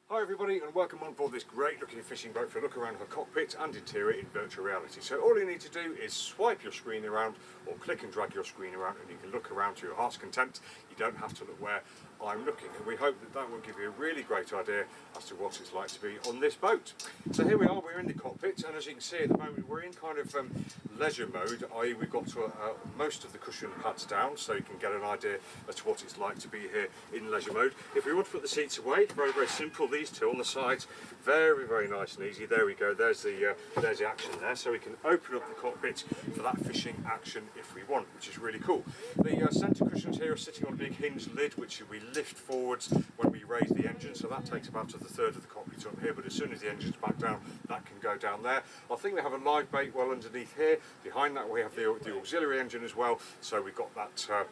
Hi everybody and welcome on board this great looking fishing boat for a look around her cockpit and interior in virtual reality. So all you need to do is swipe your screen around or click and drag your screen around and you can look around to your heart's content. You don't have to look where I'm looking, and we hope that that will give you a really great idea as to what it's like to be on this boat. So here we are, we're in the cockpit, and as you can see at the moment we're in kind of leisure mode, i.e. we've got most of the cushion pads down so you can get an idea as to what it's like to be here in leisure mode. If we want to put the seats away, very simple, these two on the sides, very nice and easy. There we go, there's the action there, so we can open up the cockpit for that fishing action if we want, which is really cool. The centre cushions here are sitting on a big hinged lid which we lift forwards when we raise the engine, so that takes about a third of the cockpit up here, but as soon as the engine's back down that can go down there. I think we have a live bait well underneath here. Behind that we have the auxiliary engine as well, so we've got that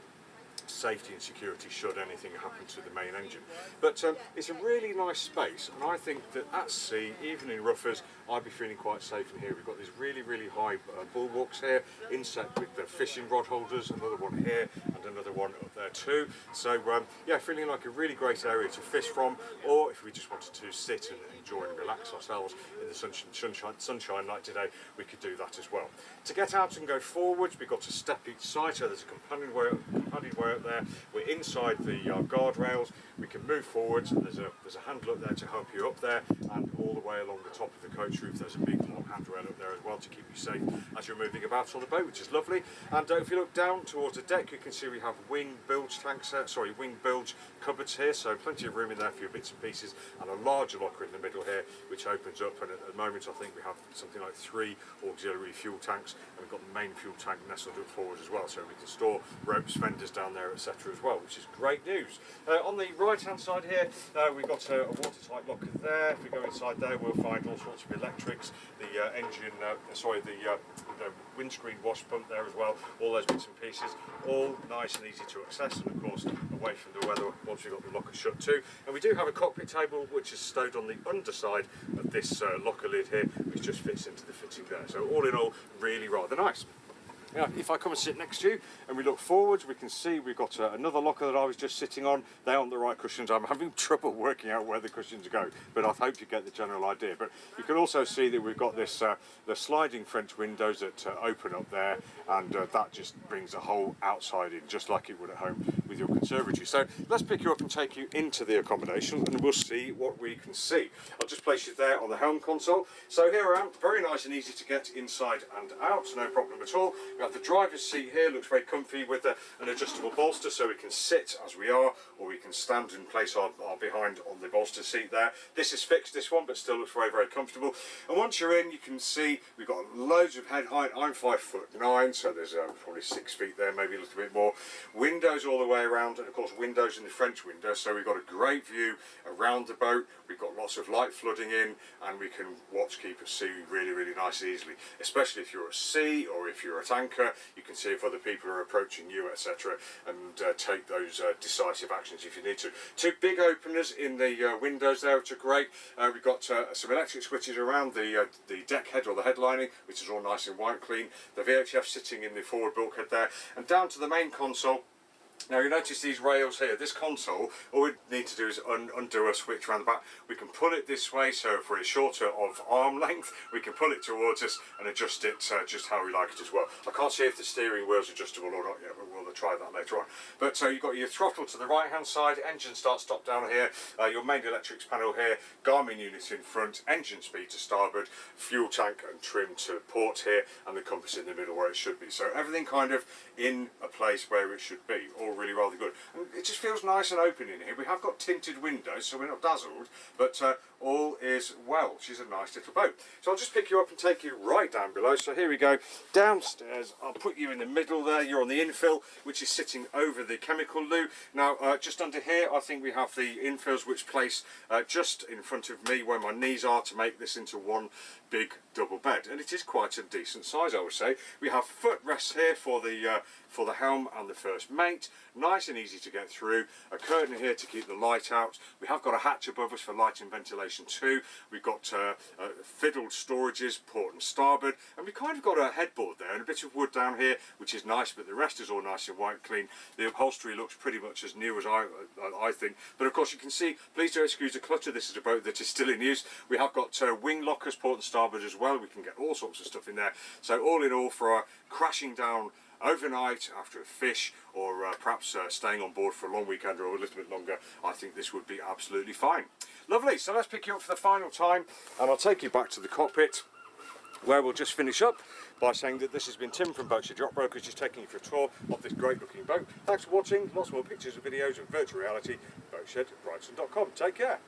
safety and security should anything happen to the main engine. But it's a really nice space, and I think that at sea, even in roughers, I'd be feeling quite safe in here. We've got these really high bulwarks here, inset with the fishing rod holders, another one here and another one up there too. So yeah, feeling like a really great area to fish from, or if we just wanted to sit and enjoy and relax ourselves in the sunshine like today, we could do that as well. To get out and go forwards, we've got a step each side, so there's a companionway up there. We're inside the guardrails. We can move forwards, and there's a handle up there to help you up there, and all the way along the top of the coach roof there's a big long handrail up there as well to keep you safe as you're moving about on the boat, which is lovely. And if you look down towards the deck, you can see we have wing bilge cupboards here, so plenty of room in there for your bits and pieces, and a larger locker in the middle here which opens up, and at the moment I think we have something like 3 auxiliary fuel tanks, and we've got the main fuel tank nestled up forward as well, so we can store ropes, fenders down there, etc. as well, which is great news. On the right hand side here we've got a watertight locker there. If we go inside there we'll find all sorts of electrics, the the windscreen wash pump there as well, all those bits and pieces, all nice and easy to access, and of course away from the weather once we've got the locker shut too. And we do have a cockpit table which is stowed on the underside of this locker lid here, which just fits into the fitting there, so all in all really rather nice. Now, if I come and sit next to you and we look forwards, we can see we've got another locker that I was just sitting on. They aren't the right cushions. I'm having trouble working out where the cushions go, but I hope you get the general idea. But you can also see that we've got this the sliding French windows that open up there, and that just brings the whole outside in, just like it would at home with your conservatory. So let's pick you up and take you into the accommodation, and we'll see what we can see. I'll just place you there on the helm console. So here I am, very nice and easy to get inside and out, no problem at all. We have the driver's seat here, looks very comfy with an adjustable bolster, so we can sit as we are, or we can stand and place our behind on the bolster seat there. This is fixed, this one, but still looks very comfortable. And once you're in, you can see we've got loads of head height. I'm 5'9", so there's probably 6 feet there, maybe a little bit more. Windows all the way around, and of course windows in the French window, so we've got a great view around the boat. We've got lots of light flooding in, and we can watch, keep at sea really nice and easily, especially if you're at sea or if you're at anchor. You can see if other people are approaching you, etc., and take those decisive actions if you need to. 2 big openers in the windows there, which are great. We've got some electric switches around the deck head or the headlining, which is all nice and white clean. The VHF sitting in the forward bulkhead there, and down to the main console. Now you notice these rails here, this console, all we need to do is undo a switch around the back. We can pull it this way, so if we're shorter of arm length, we can pull it towards us and adjust it just how we like it as well. I can't see if the steering wheel's adjustable or not yet, but we'll try that later on. But you've got your throttle to the right hand side, engine start stop down here, your main electrics panel here, Garmin unit in front, engine speed to starboard, fuel tank and trim to port here, and the compass in the middle where it should be. So everything kind of in a place where it should be. All really rather good, and it just feels nice and open in here. We have got tinted windows, so we're not dazzled, but all is well. She's a nice little boat. So I'll just pick you up and take you right down below. So here we go, downstairs. I'll put you in the middle there. You're on the infill, which is sitting over the chemical loo. Now just under here I think we have the infills, which place just in front of me where my knees are, to make this into one big double bed, and it is quite a decent size, I would say. We have footrests here for the helm and the first mate, nice and easy to get through. A curtain here to keep the light out. We have got a hatch above us for light and ventilation too. We've got fiddled storages, port and starboard, and we've kind of got a headboard there and a bit of wood down here, which is nice, but the rest is all nice and white clean. The upholstery looks pretty much as new as I think. But of course you can see, please don't excuse the clutter, this is a boat that is still in use. We have got wing lockers, port and starboard as well. We can get all sorts of stuff in there. So all in all, for crashing down overnight after a fish, or perhaps staying on board for a long weekend or a little bit longer, I think this would be absolutely fine. Lovely, so let's pick you up for the final time and I'll take you back to the cockpit, where we'll just finish up by saying that this has been Tim from Boatshed Yacht Brokers, just taking you for a tour of this great looking boat. Thanks for watching. Lots more pictures and videos of virtual reality. Boatshed@brighton.com. Take care.